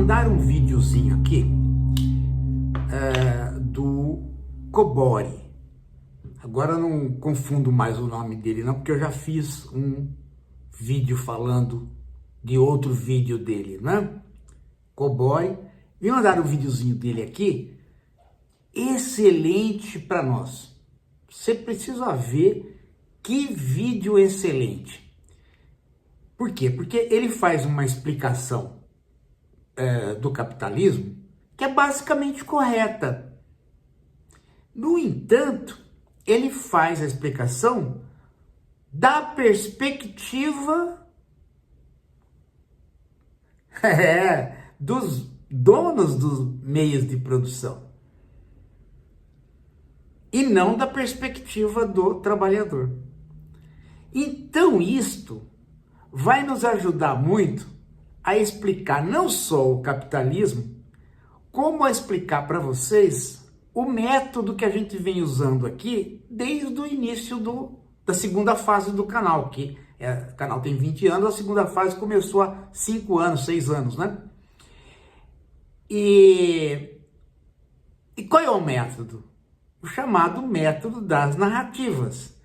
mandaram um videozinho aqui do Cobori. Agora eu não confundo mais o nome dele não, porque eu já fiz um vídeo falando de outro vídeo dele, né? Cobori. Me mandaram um videozinho dele aqui, excelente para nós. Você precisa ver que vídeo excelente. Por quê? Porque ele faz uma explicação do capitalismo que é basicamente correta. No entanto, ele faz a explicação da perspectiva dos donos dos meios de produção e não da perspectiva do trabalhador. Então isto vai nos ajudar muito a explicar não só o capitalismo, como a explicar para vocês o método que a gente vem usando aqui desde o início da segunda fase do canal, que o canal tem 20 anos, a segunda fase começou há 5 anos, 6 anos, né? E qual é o método? O chamado método das narrativas.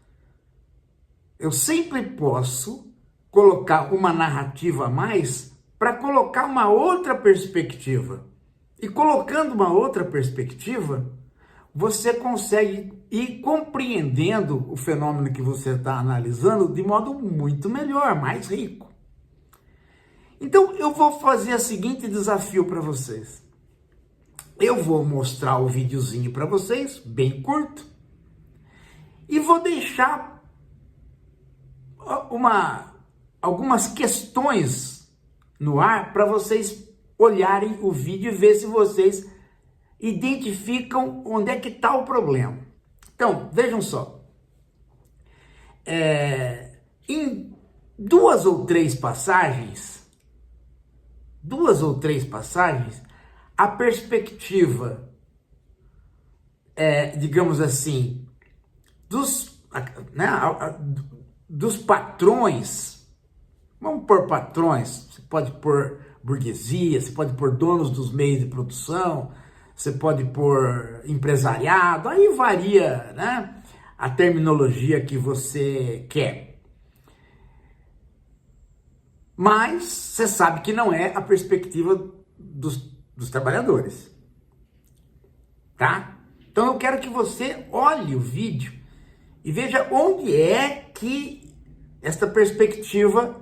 Eu sempre posso colocar uma narrativa a mais para colocar uma outra perspectiva. E colocando uma outra perspectiva, você consegue ir compreendendo o fenômeno que você está analisando de modo muito melhor, mais rico. Então, eu vou fazer o seguinte desafio para vocês. Eu vou mostrar o videozinho para vocês, bem curto, e vou deixar algumas questões no ar para vocês olharem o vídeo e ver se vocês identificam onde é que está o problema. Então, vejam só. Em duas ou três passagens, a perspectiva, digamos assim, dos patrões, vamos pôr patrões, você pode pôr burguesia, você pode pôr donos dos meios de produção, você pode pôr empresariado, aí varia, né, a terminologia que você quer. Mas você sabe que não é a perspectiva dos trabalhadores, tá? Então eu quero que você olhe o vídeo e veja onde é que esta perspectiva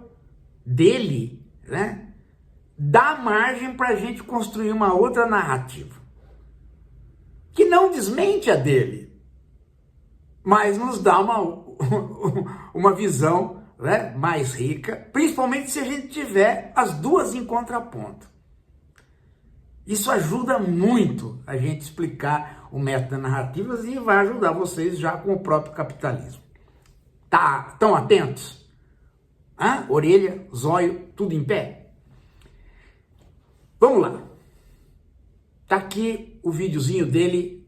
dele, né, dá margem para a gente construir uma outra narrativa, que não desmente a dele, mas nos dá uma visão, né, mais rica, principalmente se a gente tiver as duas em contraponto. Isso ajuda muito a gente explicar o método das narrativas e vai ajudar vocês já com o próprio capitalismo. Estão atentos? Orelha, zóio, tudo em pé? Vamos lá. Tá aqui o videozinho dele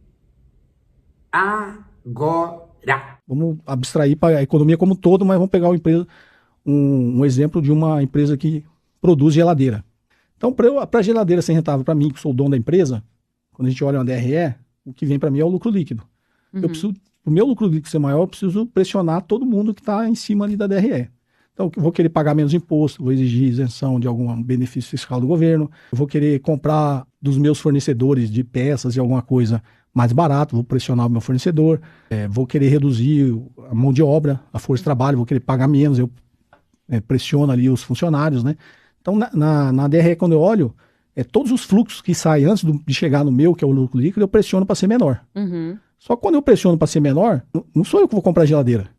agora. Vamos abstrair para a economia como um todo, mas vamos pegar um exemplo de uma empresa que produz geladeira. Então, para a geladeira ser rentável para mim, que sou o dono da empresa, quando a gente olha uma DRE, o que vem para mim é o lucro líquido. Uhum. O meu lucro líquido ser maior, eu preciso pressionar todo mundo que está em cima ali da DRE. Então, eu vou querer pagar menos imposto, vou exigir isenção de algum benefício fiscal do governo, eu vou querer comprar dos meus fornecedores de peças e alguma coisa mais barato, vou pressionar o meu fornecedor, vou querer reduzir a mão de obra, a força de trabalho, vou querer pagar menos, eu pressiono ali os funcionários, né? Então, na DRE, quando eu olho, todos os fluxos que saem antes de chegar no meu, que é o lucro líquido, eu pressiono para ser menor. Uhum. Só que quando eu pressiono para ser menor, não sou eu que vou comprar geladeira.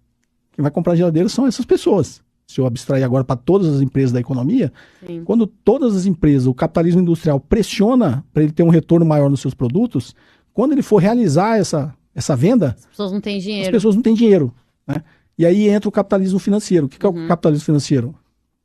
Quem vai comprar geladeira são essas pessoas. Se eu abstrair agora para todas as empresas da economia, sim, quando todas as empresas, o capitalismo industrial pressiona para ele ter um retorno maior nos seus produtos, quando ele for realizar essa venda, as pessoas não têm dinheiro. As pessoas não têm dinheiro, né? E aí entra o capitalismo financeiro. O que é o capitalismo financeiro?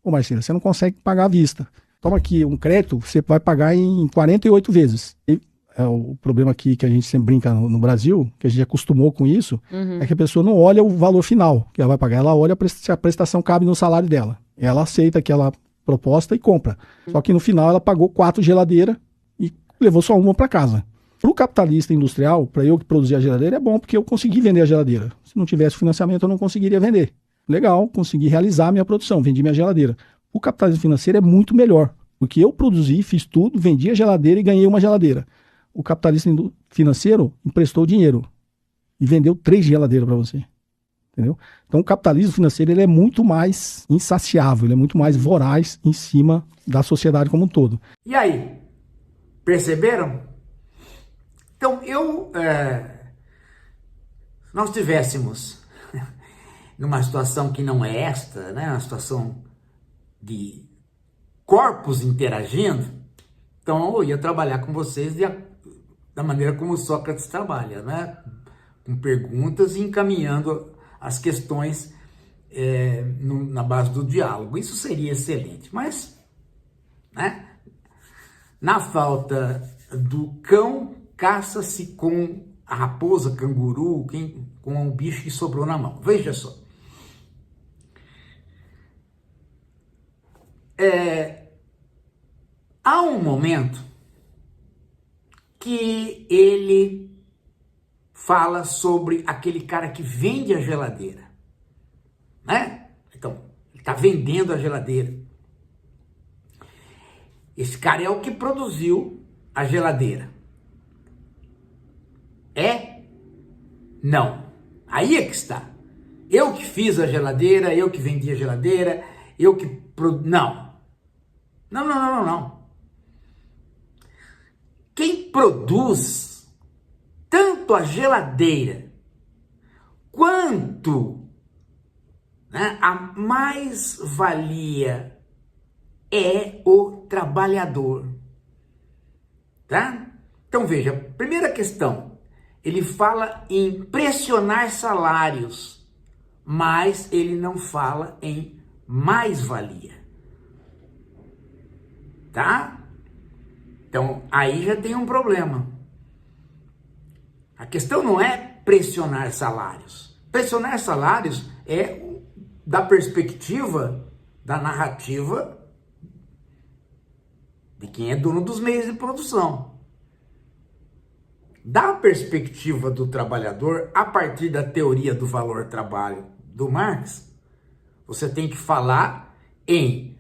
Ô Marcelo, você não consegue pagar à vista. Toma aqui um crédito, você vai pagar em 48 vezes. E o problema aqui que a gente sempre brinca no Brasil, que a gente acostumou com isso, é que a pessoa não olha o valor final que ela vai pagar. Ela olha se a prestação cabe no salário dela. Ela aceita que ela proposta e compra. Só que no final ela pagou 4 geladeiras e levou só uma para casa. Para o capitalista industrial, para eu que produzir a geladeira, é bom porque eu consegui vender a geladeira. Se não tivesse financiamento, eu não conseguiria vender. Legal, consegui realizar a minha produção, vendi minha geladeira. O capitalismo financeiro é muito melhor, porque eu produzi, fiz tudo, vendi a geladeira e ganhei uma geladeira. O capitalista financeiro emprestou dinheiro e vendeu 3 geladeiras para você. Entendeu? Então o capitalismo financeiro ele é muito mais insaciável, ele é muito mais voraz em cima da sociedade como um todo. E aí, perceberam? Então nós estivéssemos numa situação que não é esta, né? Uma situação de corpos interagindo, então eu ia trabalhar com vocês da maneira como Sócrates trabalha, né? Com perguntas e encaminhando as questões na base do diálogo. Isso seria excelente, mas, né? Na falta do cão, caça-se com a raposa, canguru, com o bicho que sobrou na mão. Veja só. Há um momento que ele fala sobre aquele cara que vende a geladeira, né? Então, ele está vendendo a geladeira. Esse cara é o que produziu a geladeira. É? Não. Aí é que está. Eu que fiz a geladeira, eu que vendi a geladeira, eu que... Não. Não. Quem produz tanto a geladeira quanto, né, a mais-valia é o trabalhador. Tá? Então veja, primeira questão, ele fala em pressionar salários, mas ele não fala em mais-valia. Tá? Então, aí já tem um problema. A questão não é pressionar salários. Pressionar salários é da perspectiva da narrativa de quem é dono dos meios de produção. Da perspectiva do trabalhador, a partir da teoria do valor-trabalho do Marx, você tem que falar em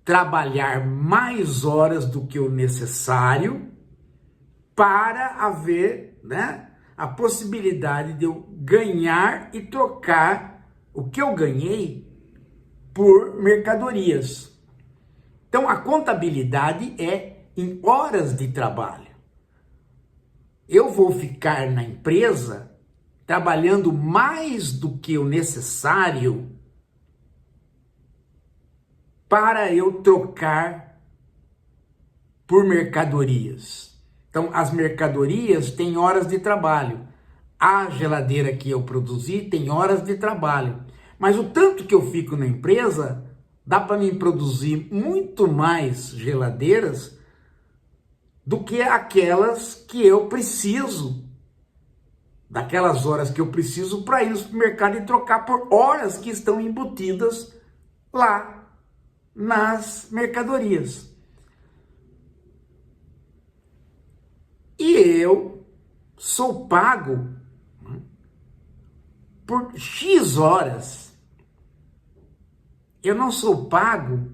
trabalhar mais horas do que o necessário para haver, né, a possibilidade de eu ganhar e trocar o que eu ganhei por mercadorias. Então, a contabilidade é em horas de trabalho. Eu vou ficar na empresa trabalhando mais do que o necessário para eu trocar por mercadorias. Então, as mercadorias têm horas de trabalho. A geladeira que eu produzi tem horas de trabalho. Mas o tanto que eu fico na empresa, dá para mim produzir muito mais geladeiras do que aquelas que eu preciso. Daquelas horas que eu preciso para ir no supermercado e trocar por horas que estão embutidas lá nas mercadorias. E eu sou pago por X horas. Eu não sou pago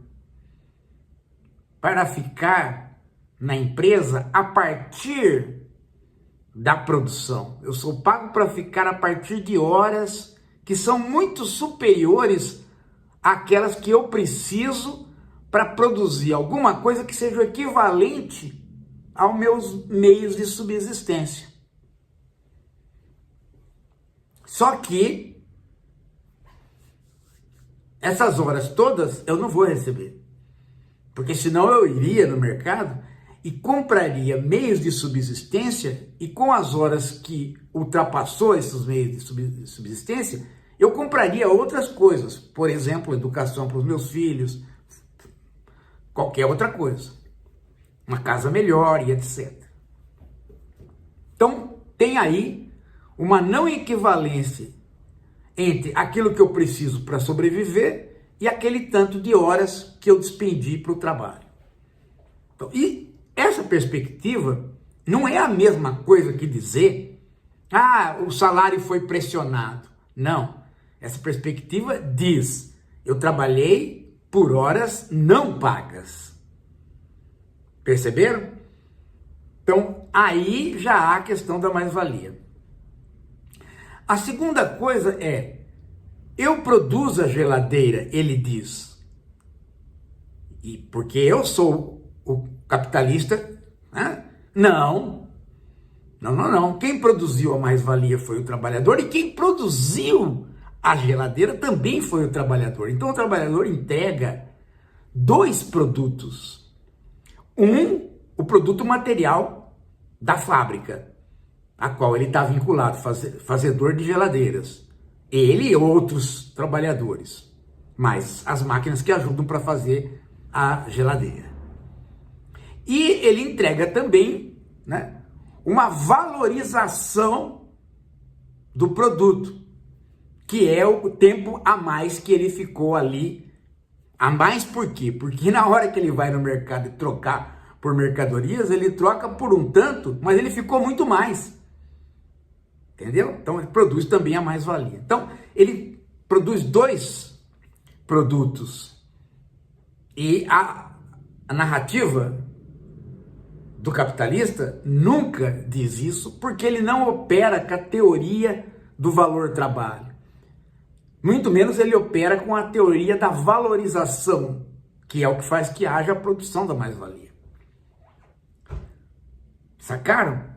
para ficar na empresa a partir da produção. Eu sou pago para ficar a partir de horas que são muito superiores àquelas que eu preciso para produzir alguma coisa que seja o equivalente aos meus meios de subsistência. Só que essas horas todas eu não vou receber. Porque senão eu iria no mercado e compraria meios de subsistência e com as horas que ultrapassou esses meios de subsistência, eu compraria outras coisas. Por exemplo, educação para os meus filhos, qualquer outra coisa. Uma casa melhor e etc. Então, tem aí uma não equivalência entre aquilo que eu preciso para sobreviver e aquele tanto de horas que eu despendi para o trabalho. Então, e essa perspectiva não é a mesma coisa que dizer, o salário foi pressionado. Não, essa perspectiva diz, eu trabalhei por horas não pagas. Perceberam? Então, aí já há a questão da mais-valia. A segunda coisa é, eu produzo a geladeira, ele diz. E porque eu sou o capitalista, né? Não. Quem produziu a mais-valia foi o trabalhador e quem produziu a geladeira também foi o trabalhador. Então o trabalhador entrega dois produtos. O produto material da fábrica, a qual ele está vinculado, fazedor de geladeiras. Ele e outros trabalhadores, mas as máquinas que ajudam para fazer a geladeira. E ele entrega também, né, uma valorização do produto, que é o tempo a mais que ele ficou ali. A mais por quê? Porque na hora que ele vai no mercado e trocar por mercadorias, ele troca por um tanto, mas ele ficou muito mais. Entendeu? Então ele produz também a mais-valia. Então ele produz dois produtos. E a narrativa do capitalista nunca diz isso, porque ele não opera com a teoria do valor-trabalho. Muito menos ele opera com a teoria da valorização, que é o que faz que haja a produção da mais-valia. Sacaram?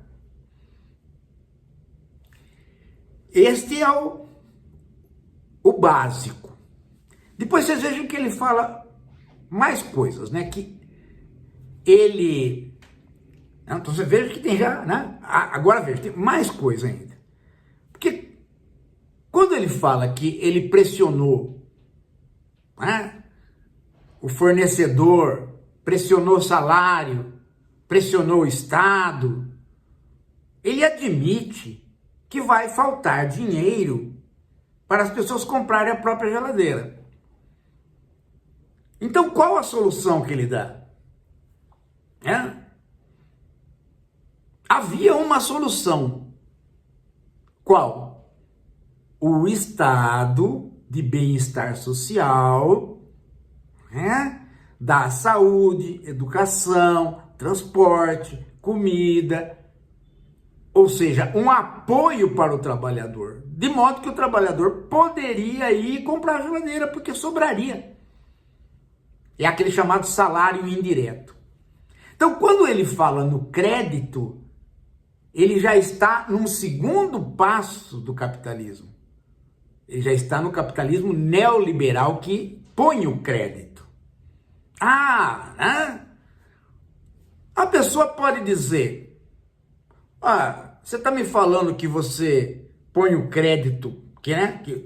Este é o básico. Depois vocês vejam que ele fala mais coisas, né? Que ele... Então você veja que tem já, né? Agora veja, tem mais coisa ainda. Porque quando ele fala que ele pressionou, né, o fornecedor, pressionou o salário, pressionou o Estado, ele admite que vai faltar dinheiro para as pessoas comprarem a própria geladeira. Então qual a solução que ele dá? Havia uma solução. Qual? O estado de bem-estar social, da saúde, educação, transporte, comida, ou seja, um apoio para o trabalhador, de modo que o trabalhador poderia ir comprar a geladeira, porque sobraria. É aquele chamado salário indireto. Então, quando ele fala no crédito, ele já está num segundo passo do capitalismo. Ele já está no capitalismo neoliberal que põe o crédito. A pessoa pode dizer, você está me falando que você põe o crédito, que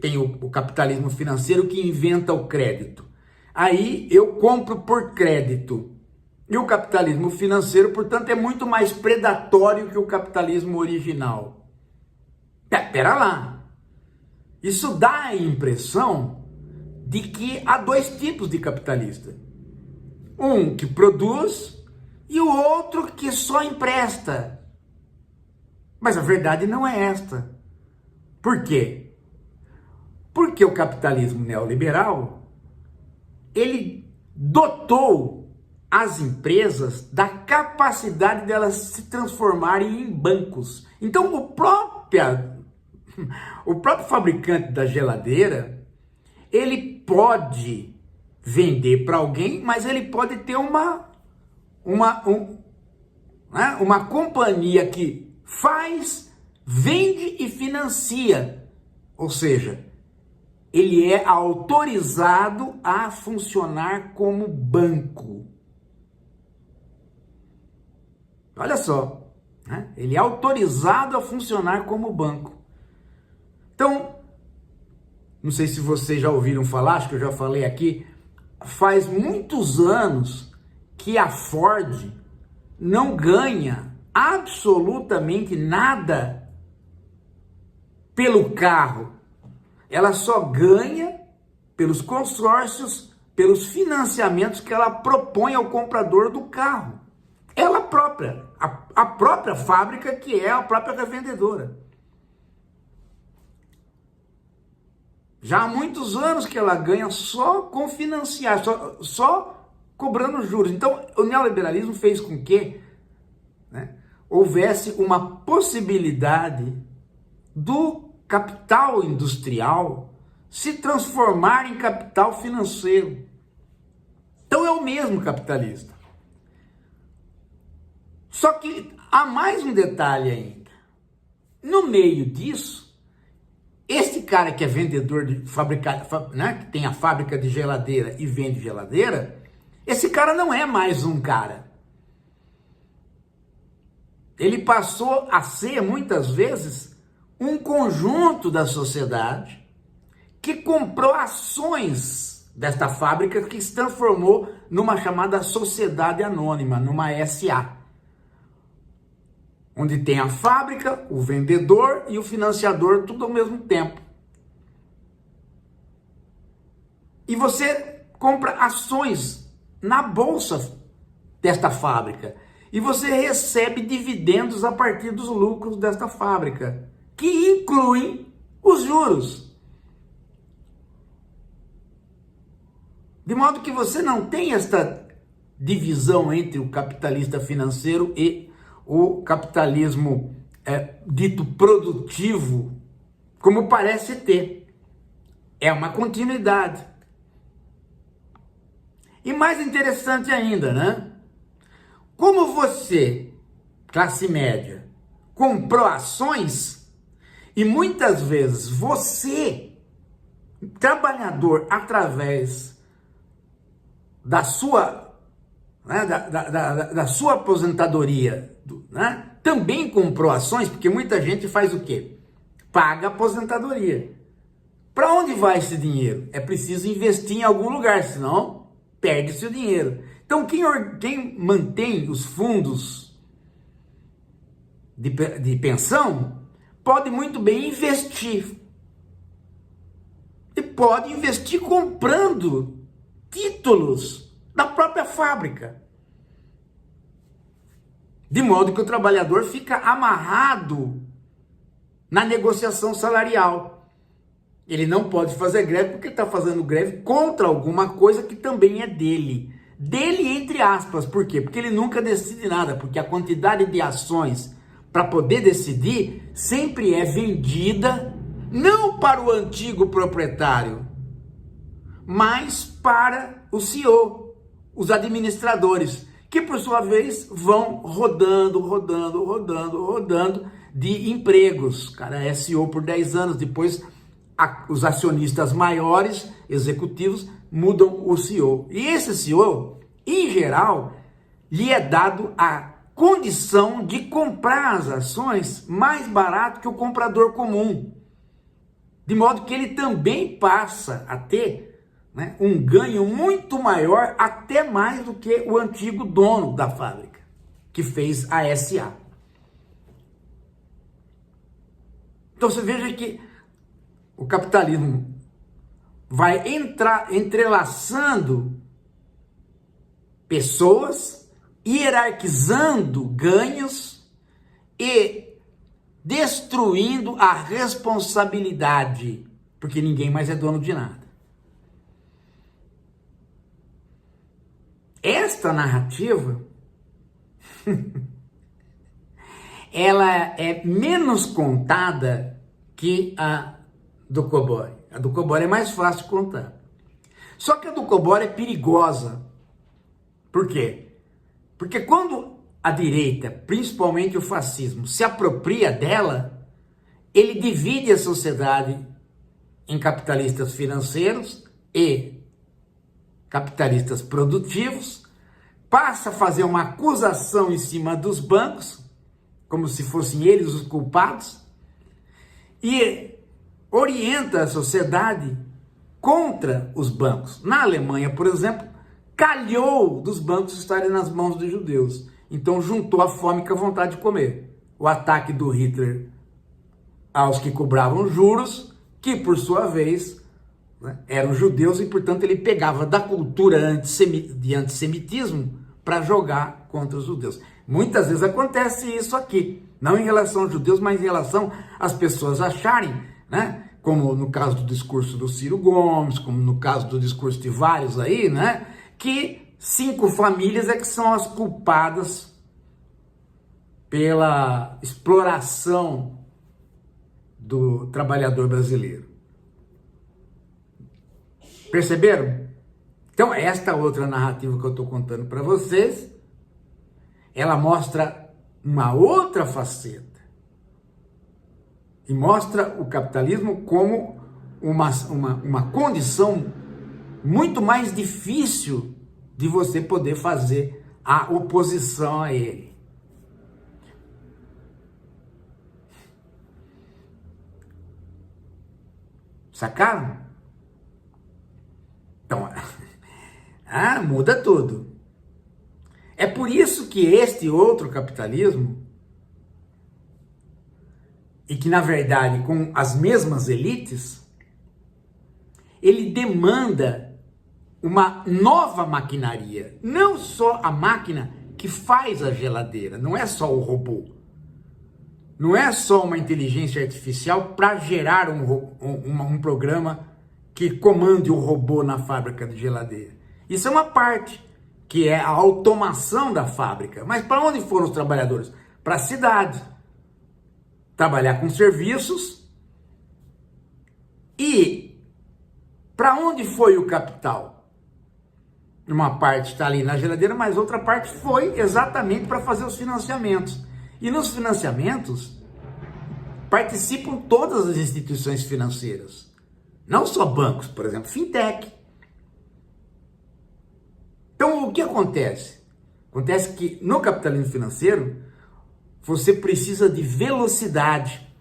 tem o capitalismo financeiro que inventa o crédito. Aí eu compro por crédito. E o capitalismo financeiro, portanto, é muito mais predatório que o capitalismo original. Pera lá. Isso dá a impressão de que há dois tipos de capitalista. Um que produz e o outro que só empresta. Mas a verdade não é esta. Por quê? Porque o capitalismo neoliberal, ele dotou as empresas da capacidade delas se transformarem em bancos. Então o próprio fabricante da geladeira, ele pode vender para alguém, mas ele pode ter uma companhia que faz, vende e financia. Ou seja, ele é autorizado a funcionar como banco. Olha só, né? Ele é autorizado a funcionar como banco. Então, não sei se vocês já ouviram falar, acho que eu já falei aqui, faz muitos anos que a Ford não ganha absolutamente nada pelo carro. Ela só ganha pelos consórcios, pelos financiamentos que ela propõe ao comprador do carro. Ela própria, a própria fábrica, que é a própria revendedora. Já há muitos anos que ela ganha só com financiar, só cobrando juros. Então, o neoliberalismo fez com que, né, houvesse uma possibilidade do capital industrial se transformar em capital financeiro. Então, é o mesmo capitalista. Só que há mais um detalhe ainda. No meio disso, esse cara que é vendedor de né, que tem a fábrica de geladeira e vende geladeira, esse cara não é mais um cara. Ele passou a ser, muitas vezes, um conjunto da sociedade que comprou ações desta fábrica, que se transformou numa chamada sociedade anônima, numa SA. Onde tem a fábrica, o vendedor e o financiador, tudo ao mesmo tempo. E você compra ações na bolsa desta fábrica. E você recebe dividendos a partir dos lucros desta fábrica, que incluem os juros. De modo que você não tem esta divisão entre o capitalista financeiro e o capitalismo dito produtivo, como parece ter. É uma continuidade. E mais interessante ainda, né? Como você, classe média, comprou ações, e muitas vezes você, trabalhador, através da sua, né, da sua aposentadoria, né, também comprou ações, porque muita gente faz o quê? Paga aposentadoria. Para onde vai esse dinheiro? É preciso investir em algum lugar, senão perde-se o dinheiro. Então, quem mantém os fundos de pensão pode muito bem investir. E pode investir comprando títulos da própria fábrica. De modo que o trabalhador fica amarrado na negociação salarial. Ele não pode fazer greve porque está fazendo greve contra alguma coisa que também é dele. Dele, entre aspas. Por quê? Porque ele nunca decide nada. Porque a quantidade de ações para poder decidir sempre é vendida não para o antigo proprietário, mas para o CEO, os administradores, que por sua vez vão rodando de empregos. O cara é CEO por 10 anos, depois os acionistas maiores, executivos, mudam o CEO. E esse CEO, em geral, lhe é dado a condição de comprar as ações mais barato que o comprador comum. De modo que ele também passa a ter, né, um ganho muito maior, até mais do que o antigo dono da fábrica, que fez a SA. Então você veja que o capitalismo vai entrelaçando pessoas, hierarquizando ganhos e destruindo a responsabilidade, porque ninguém mais é dono de nada. Esta narrativa ela é menos contada que a do Cobori. A do Cobori é mais fácil de contar. Só que a do Cobori é perigosa. Por quê? Porque quando a direita, principalmente o fascismo, se apropria dela, ele divide a sociedade em capitalistas financeiros e capitalistas produtivos, passa a fazer uma acusação em cima dos bancos, como se fossem eles os culpados, e orienta a sociedade contra os bancos. Na Alemanha, por exemplo, calhou dos bancos estarem nas mãos dos judeus. Então juntou a fome com a vontade de comer. O ataque do Hitler aos que cobravam juros, que por sua vez né, eram judeus e, portanto, ele pegava da cultura de antissemitismo para jogar contra os judeus. Muitas vezes acontece isso aqui, não em relação aos judeus, mas em relação às pessoas acharem, né, como no caso do discurso do Ciro Gomes, como no caso do discurso de vários aí, né, que 5 famílias é que são as culpadas pela exploração do trabalhador brasileiro. Perceberam? Então, esta outra narrativa que eu estou contando para vocês, ela mostra uma outra faceta. E mostra o capitalismo como uma condição muito mais difícil de você poder fazer a oposição a ele. Sacaram? Então, muda tudo. É por isso que este outro capitalismo, e que na verdade com as mesmas elites, ele demanda uma nova maquinaria. Não só a máquina que faz a geladeira, não é só o robô. Não é só uma inteligência artificial para gerar um programa que comande o robô na fábrica de geladeira. Isso é uma parte, que é a automação da fábrica. Mas para onde foram os trabalhadores? Para a cidade. Trabalhar com serviços. E para onde foi o capital? Uma parte está ali na geladeira, mas outra parte foi exatamente para fazer os financiamentos. E nos financiamentos participam todas as instituições financeiras. Não só bancos, por exemplo, fintech. Então, o que acontece? Acontece que no capitalismo financeiro, você precisa de velocidade.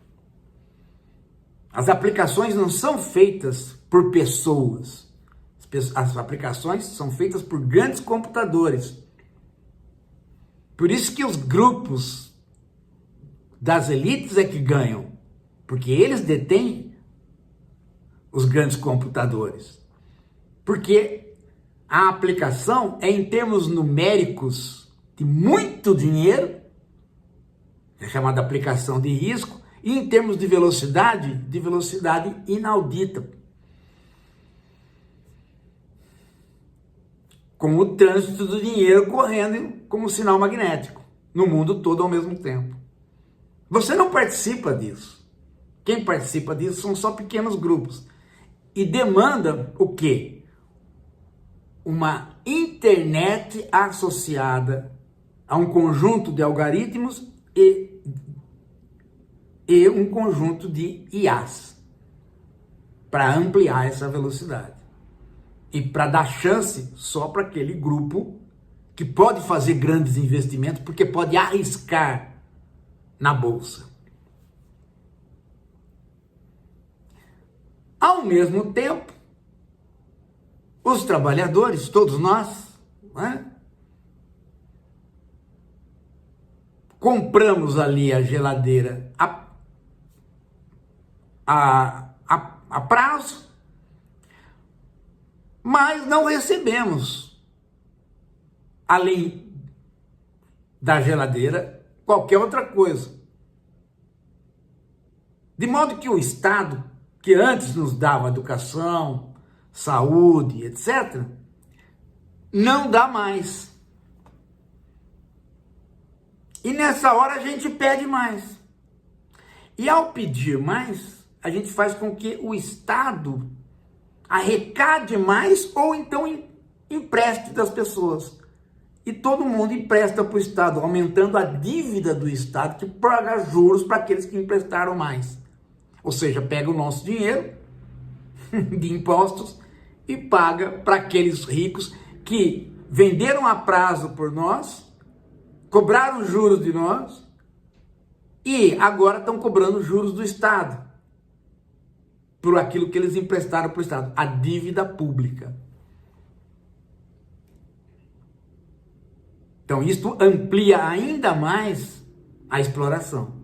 As aplicações não são feitas por pessoas. As aplicações são feitas por grandes computadores. Por isso que os grupos das elites é que ganham. Porque eles detêm os grandes computadores. Porque a aplicação é em termos numéricos de muito dinheiro, é chamada aplicação de risco, e em termos de velocidade inaudita. Com o trânsito do dinheiro correndo como sinal magnético, no mundo todo ao mesmo tempo. Você não participa disso. Quem participa disso são só pequenos grupos. E demanda o quê? Uma internet associada a um conjunto de algoritmos e um conjunto de IAs para ampliar essa velocidade e para dar chance só para aquele grupo que pode fazer grandes investimentos porque pode arriscar na bolsa. Ao mesmo tempo, os trabalhadores, todos nós, né, compramos ali a geladeira a prazo, mas não recebemos, além da geladeira, qualquer outra coisa. De modo que o Estado, que antes nos dava educação, saúde, etc., não dá mais. E nessa hora a gente pede mais. E ao pedir mais, a gente faz com que o Estado arrecade mais ou então empreste das pessoas. E todo mundo empresta para o Estado, aumentando a dívida do Estado, que paga juros para aqueles que emprestaram mais. Ou seja, pega o nosso dinheiro de impostos e paga para aqueles ricos que venderam a prazo por nós, cobraram juros de nós e agora estão cobrando juros do Estado por aquilo que eles emprestaram para o Estado, a dívida pública. Então, isto amplia ainda mais a exploração.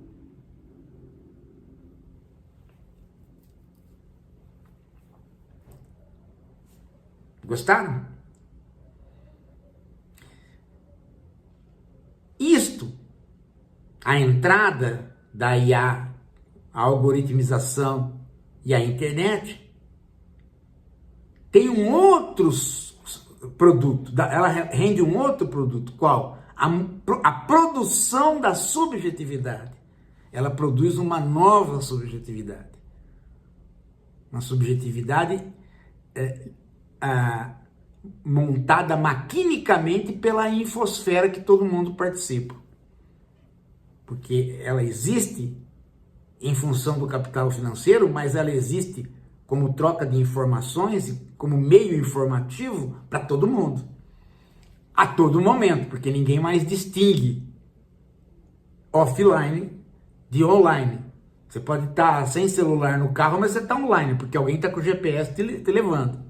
Gostaram? Isto, a entrada da IA, a algoritmização e a internet, tem um outro produto, ela rende um outro produto, qual? A produção da subjetividade. Ela produz uma nova subjetividade. Uma subjetividade montada maquinicamente pela infosfera que todo mundo participa. Porque ela existe em função do capital financeiro, mas ela existe como troca de informações e como meio informativo para todo mundo. A todo momento, porque ninguém mais distingue offline de online. Você pode estar sem celular no carro, mas você está online, porque alguém está com o GPS te levando.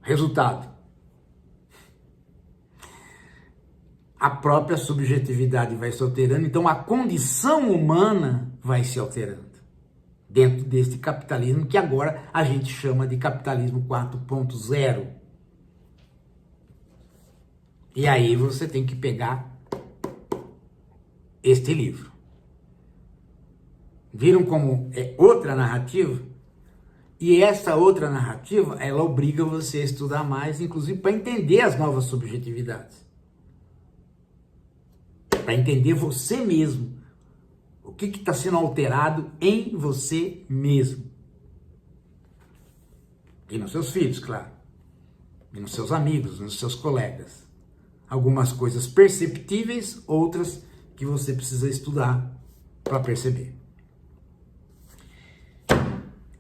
Resultado: a própria subjetividade vai se alterando, então a condição humana vai se alterando dentro deste capitalismo que agora a gente chama de capitalismo 4.0. E aí você tem que pegar este livro. Viram como é outra narrativa? E essa outra narrativa, ela obriga você a estudar mais, inclusive para entender as novas subjetividades. Para entender você mesmo. O que está sendo alterado em você mesmo. E nos seus filhos, claro. E nos seus amigos, nos seus colegas. Algumas coisas perceptíveis, outras que você precisa estudar para perceber.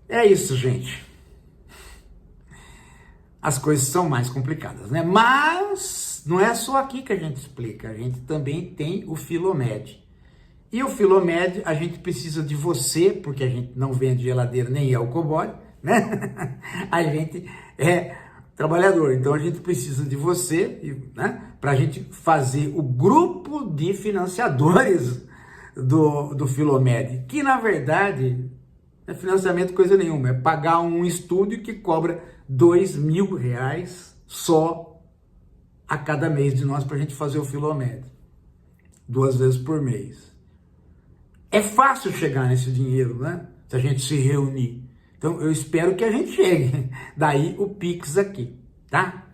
É isso, gente. As coisas são mais complicadas, né? Mas não é só aqui que a gente explica. A gente também tem o Filomed. E o Filomed, a gente precisa de você, porque a gente não vende geladeira nem é o cowboy, né? A gente é trabalhador, então a gente precisa de você, né? Para a gente fazer o grupo de financiadores do Filomed, que na verdade não é financiamento coisa nenhuma, é pagar um estúdio que cobra R$2.000 só a cada mês de nós para a gente fazer o Filomed, 2 vezes por mês. É fácil chegar nesse dinheiro, né? Se a gente se reunir. Então, eu espero que a gente chegue. Daí o Pix aqui, tá?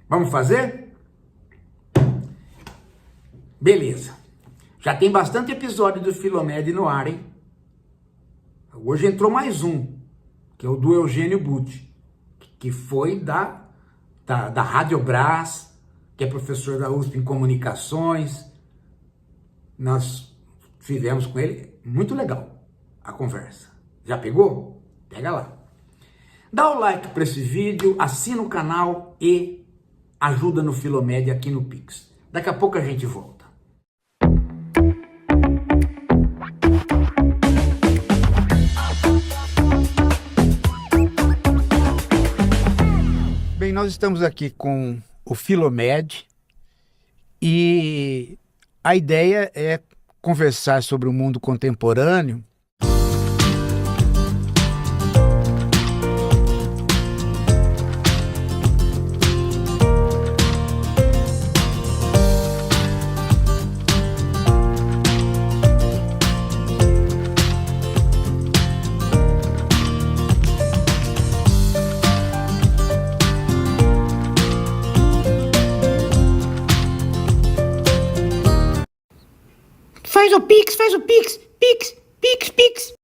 Vamos fazer? Beleza. Já tem bastante episódio do Filomed no ar, hein? Hoje entrou mais um, que é o do Eugênio Butti, que foi da Rádio Brás, que é professor da USP em Comunicações. Nós fizemos com ele, muito legal a conversa. Já pegou? Pega lá. Dá o like para esse vídeo, assina o canal e ajuda no Filomed aqui no Pix. Daqui a pouco a gente volta. Bem, nós estamos aqui com o Filomed e a ideia é conversar sobre o mundo contemporâneo. Faz o Pix, Pix, Pix, Pix.